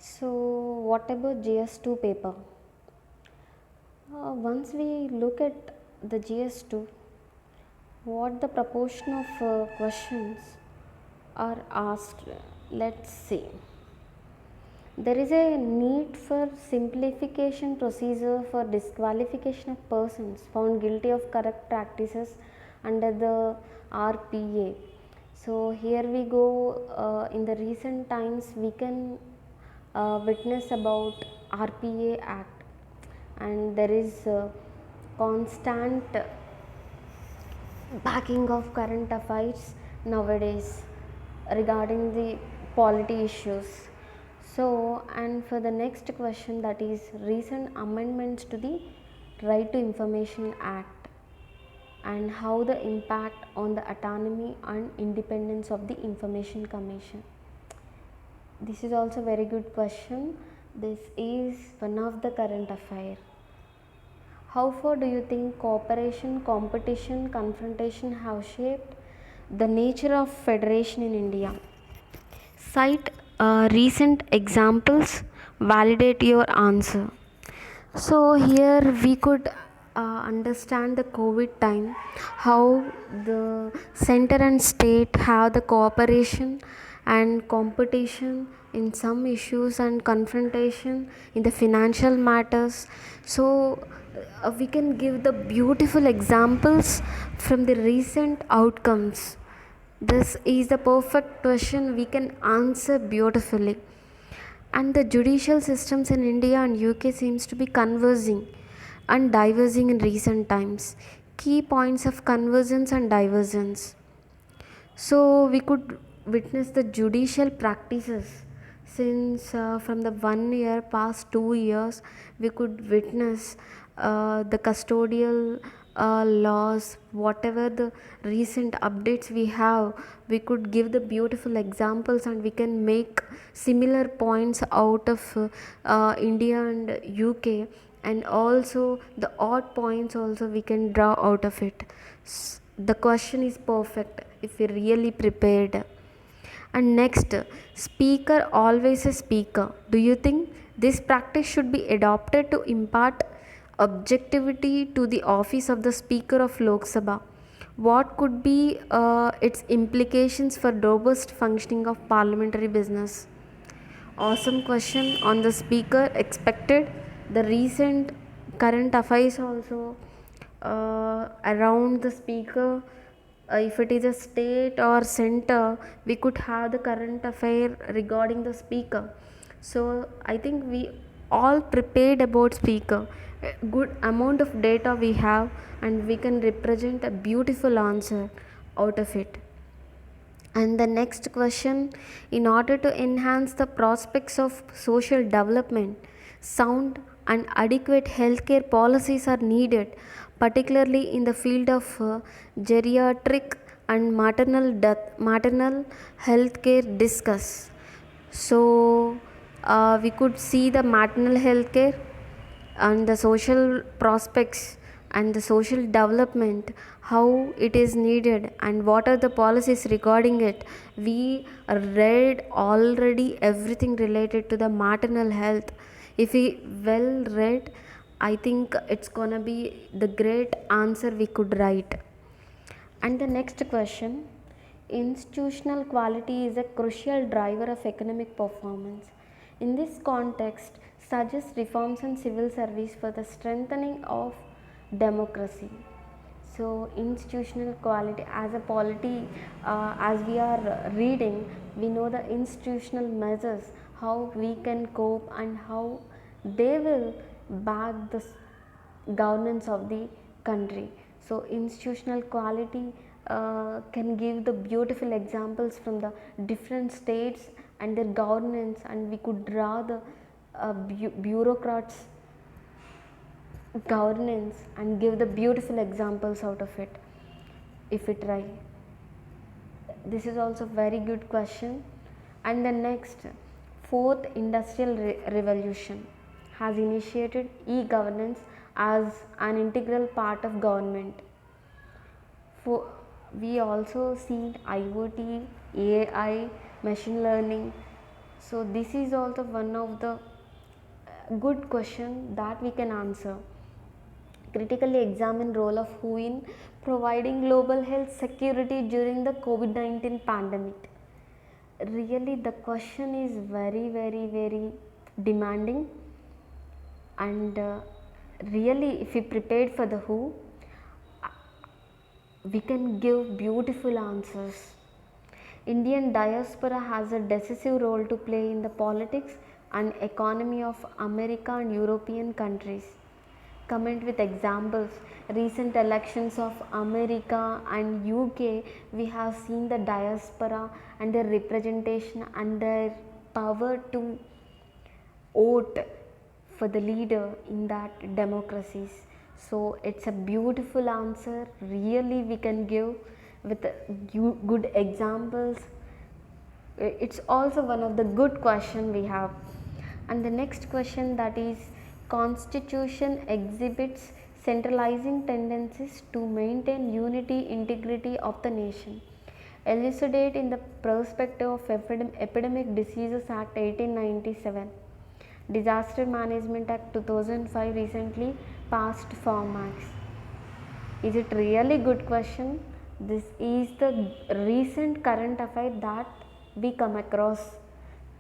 So, what about GS2 paper? Once we look at the GS2, what the proportion of questions are asked, let's see. There is a need for simplification procedure for disqualification of persons found guilty of corrupt practices under the RPA. So here we go, in the recent times we can witness about RPA Act, and there is constant backing of current affairs nowadays regarding the polity issues. So, and for the next question, that is recent amendments to the Right to Information Act and how the impact on the autonomy and independence of the Information Commission. This is also very good question. This is one of the current affair. How far do you think cooperation, competition, confrontation have shaped the nature of federation in India? Cite recent examples, validate your answer. So, here we could understand the COVID time, how the center and state have the cooperation and competition in some issues and confrontation in the financial matters. So, we can give the beautiful examples from the recent outcomes. This is the perfect question we can answer beautifully. And the judicial systems in India and UK seems to be conversing and diverging in recent times. Key points of convergence and divergence. So we could witness the judicial practices since from the 1 year past 2 years we could witness the custodial laws, whatever the recent updates we have, we could give the beautiful examples and we can make similar points out of India and UK, and also the odd points also we can draw out of it. The question is perfect if we really prepared. And next, speaker always a speaker. Do you think this practice should be adopted to impart objectivity to the office of the Speaker of Lok Sabha? What could be its implications for robust functioning of parliamentary business? Awesome question on the speaker expected. The recent current affairs also around the speaker, if it is a state or center, we could have the current affair regarding the speaker. So I think we all prepared about speaker. A good amount of data we have, and we can represent a beautiful answer out of it. And the next question, in order to enhance the prospects of social development, sound and adequate healthcare policies are needed, particularly in the field of geriatric and maternal health care discuss. So, we could see the maternal health care and the social prospects and the social development, how it is needed and what are the policies regarding it. We read already everything related to the maternal health. If we well read, I think it's gonna be the great answer we could write. And the next question, institutional quality is a crucial driver of economic performance. In this context, suggest reforms in civil service for the strengthening of democracy. So, institutional quality as a polity, as we are reading, we know the institutional measures, how we can cope and how they will back the governance of the country. So, institutional quality can give the beautiful examples from the different states and their governance, and we could draw the bureaucrats governance and give the beautiful examples out of it if we try. This is also very good question. And the next, fourth industrial revolution has initiated e-governance as an integral part of government. For we also see IoT, AI, machine learning So this is also one of the good question that we can answer. Critically examine role of WHO in providing global health security during the COVID-19 pandemic. Really the question is very demanding, and really if we prepared for the WHO, we can give beautiful answers. Indian diaspora has a decisive role to play in the politics and economy of America and European countries. Comment with examples. Recent elections of America and UK, we have seen the diaspora and their representation and their power to vote for the leader in that democracies. So it's a beautiful answer, really we can give with good examples. It's also one of the good question we have. And the next question, that is, constitution exhibits centralizing tendencies to maintain unity integrity of the nation. Elucidate in the perspective of Epidemic Diseases Act 1897, Disaster Management Act 2005 recently passed formats. Is it really good question? This is the recent current affair that we come across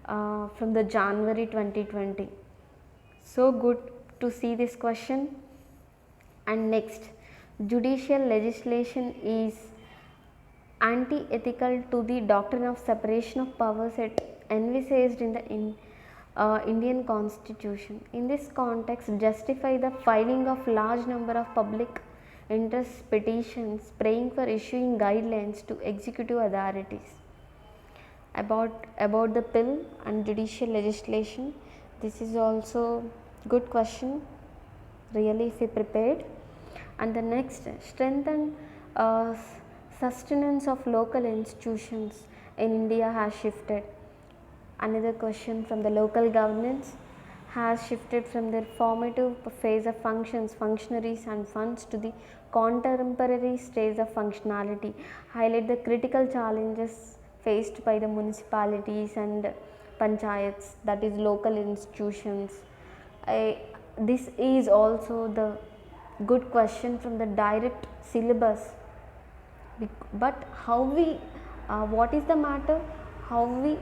from the January 2020. So good to see this question. And next, judicial legislation is anti-ethical to the doctrine of separation of powers envisaged in the Indian Constitution. In this context, justify the filing of large number of public interest petitions praying for issuing guidelines to executive authorities. About the bill and judicial legislation, this is also good question, really if we prepared. And the next, strengthen sustenance of local institutions in India has shifted. Another question from the local governance has shifted from their formative phase of functionaries and funds to the contemporary stage of functionality. Highlight the critical challenges faced by the municipalities and panchayats, that is local institutions. This is also the good question from the direct syllabus. But how we, what is the matter? How we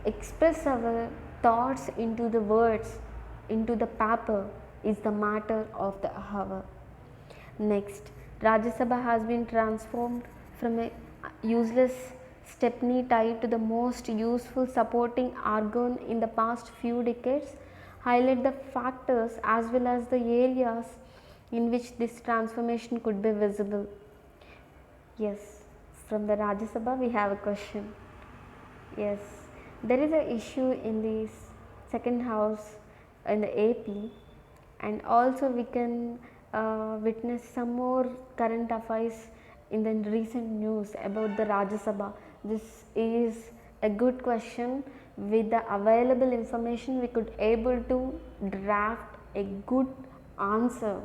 express our thoughts into the words, into the paper, is the matter of the hour. Next, Rajya Sabha has been transformed from a useless stepney tied to the most useful supporting organ in the past few decades. Highlight the factors as well as the areas in which this transformation could be visible. Yes, from the Rajya Sabha we have a question. Yes, there is an issue in the second house in the AP, and also we can witness some more current affairs in the recent news about the Rajya Sabha. This is a good question. With the available information, we could able to draft a good answer.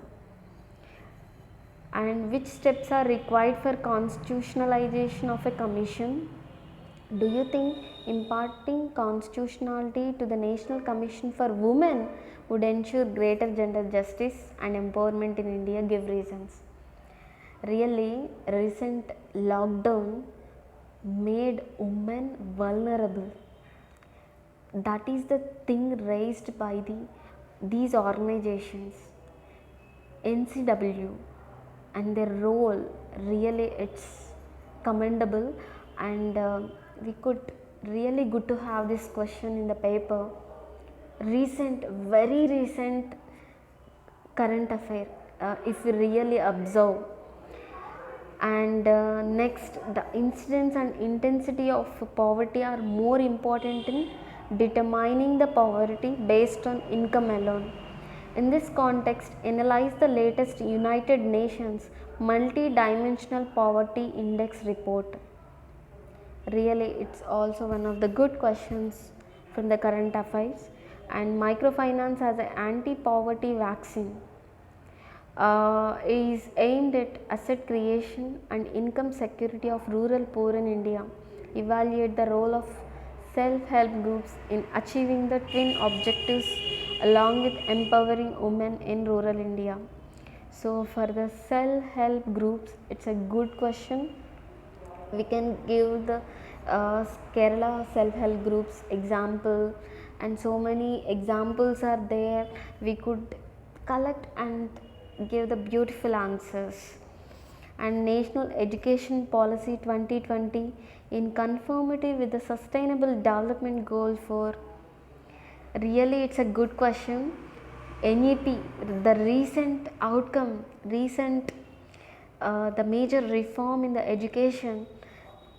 And which steps are required for constitutionalization of a commission? Do you think imparting constitutionality to the National Commission for Women would ensure greater gender justice and empowerment in India? Give reasons. Really, recent lockdown made women vulnerable. That is the thing raised by these organizations, NCW, and their role. Really, it's commendable, and we could really good to have this question in the paper. Very recent current affair, if we really observe. And next, the incidence and intensity of poverty are more important in determining the poverty based on income alone. In this context, analyze the latest United Nations Multi-Dimensional Poverty Index report. Really, it's also one of the good questions from the current affairs. And microfinance as an anti-poverty vaccine is aimed at asset creation and income security of rural poor in India. Evaluate the role of self-help groups in achieving the twin objectives along with empowering women in rural India? So for the self-help groups, it's a good question. We can give the Kerala self-help groups example, and so many examples are there. We could collect and give the beautiful answers. And National Education Policy 2020 in conformity with the Sustainable Development Goal for, really it's a good question. NEP, the recent outcome, the major reform in the education,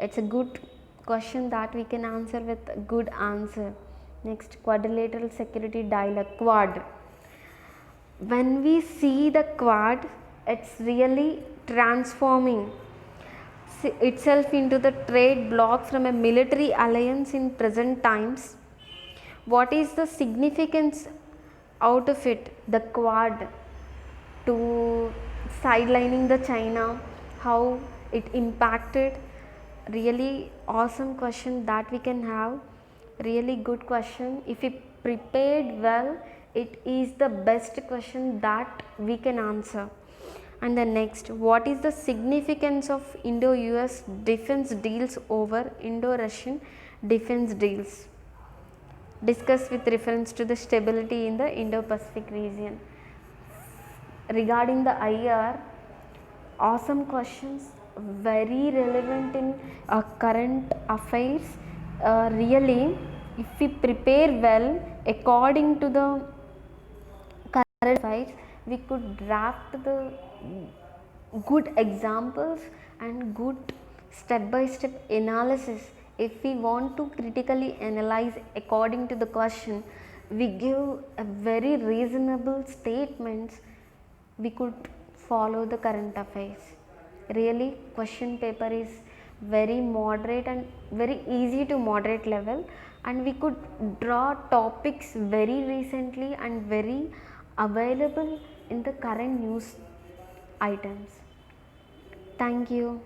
it's a good question that we can answer with a good answer. Next, quadrilateral security dialogue, quad. When we see the quad, it's really transforming itself into the trade bloc from a military alliance in present times. What is the significance out of it? The quad to sidelining the China, how it impacted. Really awesome question that we can have. Really good question. If we prepared well, it is the best question that we can answer. And the next, what is the significance of Indo-US defense deals over Indo-Russian defense deals? Discuss with reference to the stability in the Indo-Pacific region. Regarding the IR, awesome questions, very relevant in current affairs. Really, if we prepare well according to the current affairs, we could draft the good examples and good step by step analysis. If we want to critically analyze according to the question, we give a very reasonable statements, we could follow the current affairs. Really, question paper is very moderate and very easy to moderate level, and we could draw topics very recently and very available in the current news items. Thank you.